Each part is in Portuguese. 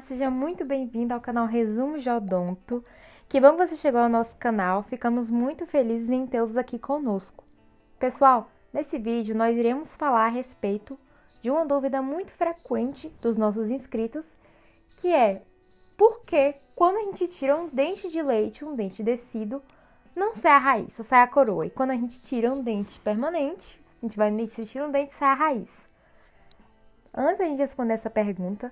seja muito bem-vindo ao canal Resumo de Odonto. Que bom que você chegou ao nosso canal, ficamos muito felizes em tê-los aqui conosco. Pessoal, nesse vídeo nós iremos falar a respeito de uma dúvida muito frequente dos nossos inscritos, que é por que quando a gente tira um dente de leite, um dente descido, não sai a raiz, só sai a coroa. E quando a gente tira um dente permanente, a gente vai no dentista, tira um dente, sai a raiz. Antes da gente responder essa pergunta,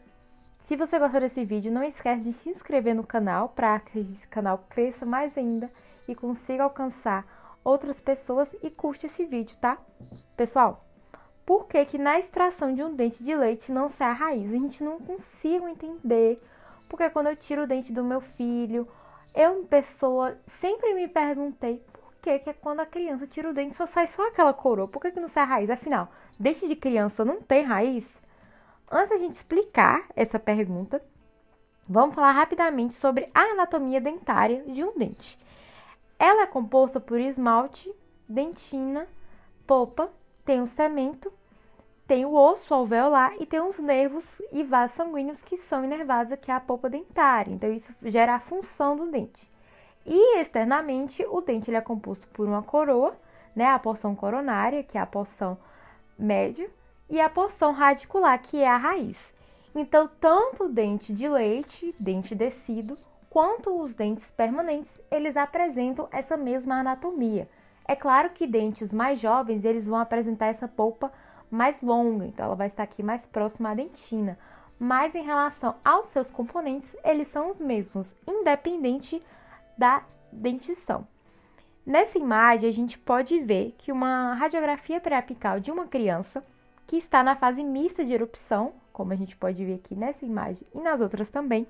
se você gostou desse vídeo, não esquece de se inscrever no canal para que esse canal cresça mais ainda e consiga alcançar outras pessoas e curte esse vídeo, tá? Pessoal, por que na extração de um dente de leite não sai a raiz? A gente não consigo entender, porque quando eu tiro o dente do meu filho, pessoa, sempre me perguntei por que quando a criança tira o dente sai só aquela coroa, por que não sai a raiz? Afinal, dente de criança não tem raiz? Antes da gente explicar essa pergunta, vamos falar rapidamente sobre a anatomia dentária de um dente. Ela é composta por esmalte, dentina, polpa, tem o cemento, tem o osso alveolar e tem os nervos e vasos sanguíneos que são inervados aqui à polpa dentária. Então, isso gera a função do dente. E, externamente, o dente ele é composto por uma coroa, né, a porção coronária, que é a porção média, e a porção radicular, que é a raiz. Então, tanto o dente de leite, dente descido, quanto os dentes permanentes, eles apresentam essa mesma anatomia. É claro que dentes mais jovens, eles vão apresentar essa polpa mais longa, então ela vai estar aqui mais próxima à dentina. Mas em relação aos seus componentes, eles são os mesmos, independente da dentição. Nessa imagem, a gente pode ver que uma radiografia pré-apical de uma criança que está na fase mista de erupção, como a gente pode ver aqui nessa imagem e nas outras também,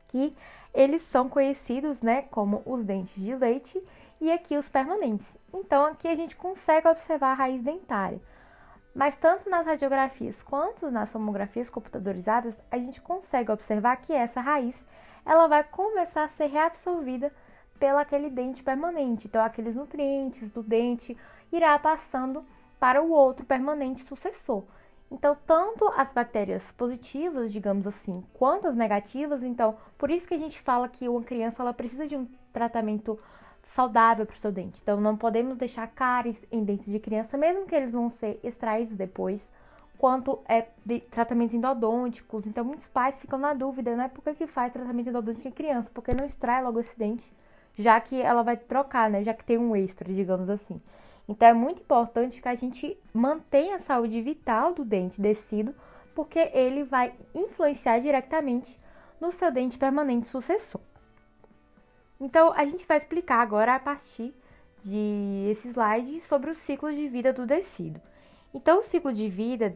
que eles são conhecidos, né, como os dentes de leite e aqui os permanentes. Então, aqui a gente consegue observar a raiz dentária. Mas tanto nas radiografias quanto nas tomografias computadorizadas, a gente consegue observar que essa raiz, ela vai começar a ser reabsorvida pelo aquele dente permanente. Então, aqueles nutrientes do dente irá passando para o outro permanente sucessor. Então, tanto as bactérias positivas, digamos assim, quanto as negativas, então, por isso que a gente fala que uma criança ela precisa de um tratamento saudável para o seu dente. Então, não podemos deixar cáries em dentes de criança, mesmo que eles vão ser extraídos depois, quanto de tratamentos endodônticos. Então, muitos pais ficam na dúvida, né? Por que faz tratamento endodôntico em criança? Porque não extrai logo esse dente, já que ela vai trocar, né? Já que tem um extra, digamos assim. Então, é muito importante que a gente mantenha a saúde vital do dente descido, porque ele vai influenciar diretamente no seu dente permanente sucessor. Então, a gente vai explicar agora a partir desse slide sobre o ciclo de vida do descido. Então, o ciclo de vida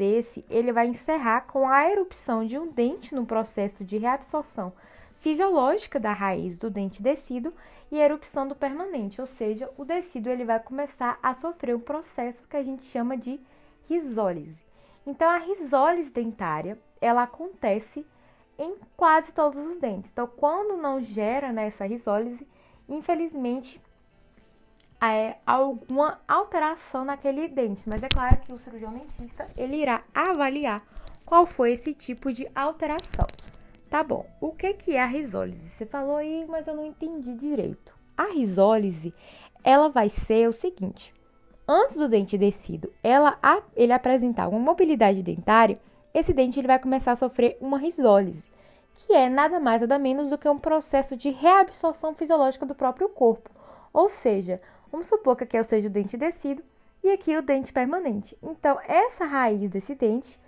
ele vai encerrar com a erupção de um dente no processo de reabsorção fisiológica da raiz do dente descido e a erupção do permanente, ou seja, o descido ele vai começar a sofrer um processo que a gente chama de risólise. Então, a risólise dentária, ela acontece em quase todos os dentes. Então, quando não gera essa risólise, infelizmente, alguma alteração naquele dente. Mas é claro que o cirurgião dentista, ele irá avaliar qual foi esse tipo de alteração. Tá bom, o que é a risólise? Você falou aí, mas eu não entendi direito. A risólise, ela vai ser o seguinte. Antes do dente descido, ele apresentar uma mobilidade dentária, esse dente ele vai começar a sofrer uma risólise, que é nada mais nada menos do que um processo de reabsorção fisiológica do próprio corpo. Ou seja, vamos supor que aqui eu seja o dente descido e aqui o dente permanente. Então, essa raiz desse dente,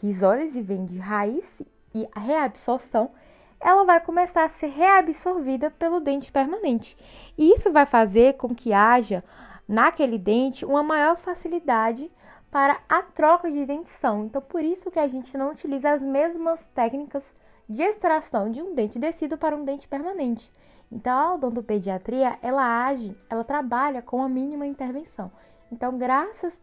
risólise vem de raiz e a reabsorção, ela vai começar a ser reabsorvida pelo dente permanente. E isso vai fazer com que haja naquele dente uma maior facilidade para a troca de dentição. Então, por isso que a gente não utiliza as mesmas técnicas de extração de um dente descido para um dente permanente. Então, a odontopediatria, ela trabalha com a mínima intervenção. Então, graças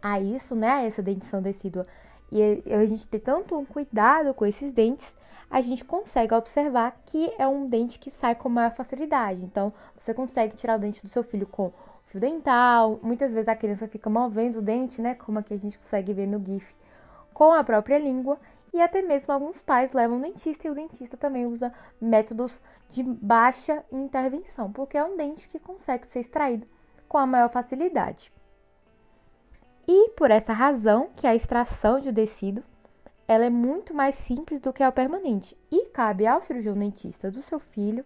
a isso, né, a essa dentição decídua, e a gente ter tanto um cuidado com esses dentes, a gente consegue observar que é um dente que sai com maior facilidade. Então, você consegue tirar o dente do seu filho com fio dental. Muitas vezes a criança fica movendo o dente, né? Como aqui a gente consegue ver no GIF, com a própria língua. e até mesmo alguns pais levam o dentista e o dentista também usa métodos de baixa intervenção, porque é um dente que consegue ser extraído com a maior facilidade. E por essa razão que a extração de tecido ela é muito mais simples do que a permanente e cabe ao cirurgião dentista do seu filho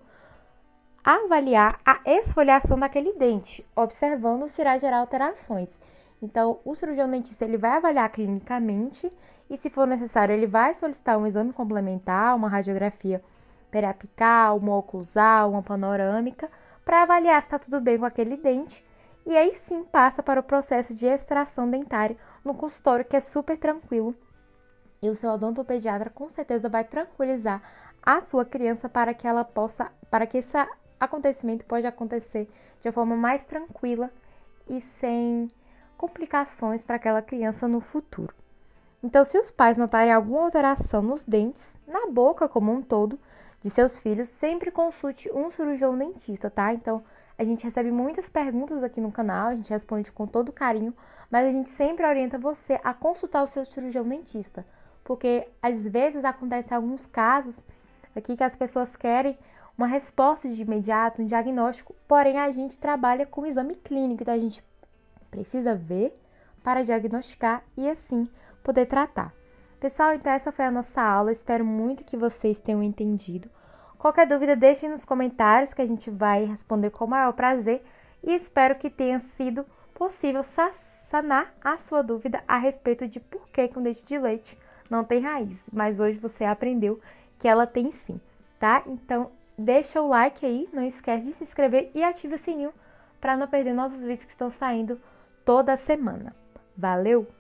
avaliar a esfoliação daquele dente, observando se irá gerar alterações. Então, o cirurgião dentista ele vai avaliar clinicamente e, se for necessário, ele vai solicitar um exame complementar, uma radiografia periapical, uma oclusal, uma panorâmica, para avaliar se está tudo bem com aquele dente. E aí sim passa para o processo de extração dentária no consultório, que é super tranquilo. E o seu odontopediatra com certeza vai tranquilizar a sua criança para que esse acontecimento pode acontecer de uma forma mais tranquila e sem complicações para aquela criança no futuro. Então, se os pais notarem alguma alteração nos dentes, na boca como um todo, de seus filhos, sempre consulte um cirurgião dentista, tá? Então, a gente recebe muitas perguntas aqui no canal, a gente responde com todo carinho, mas a gente sempre orienta você a consultar o seu cirurgião dentista, porque às vezes acontecem alguns casos aqui que as pessoas querem uma resposta de imediato, um diagnóstico, porém a gente trabalha com exame clínico, então a gente precisa ver para diagnosticar e assim poder tratar. Pessoal, então essa foi a nossa aula, espero muito que vocês tenham entendido. Qualquer dúvida, deixem nos comentários que a gente vai responder com o maior prazer e espero que tenha sido possível sanar a sua dúvida a respeito de por que um dente de leite não tem raiz, mas hoje você aprendeu que ela tem sim, tá? Então, deixa o like aí, não esquece de se inscrever e ative o sininho para não perder nossos vídeos que estão saindo toda semana. Valeu!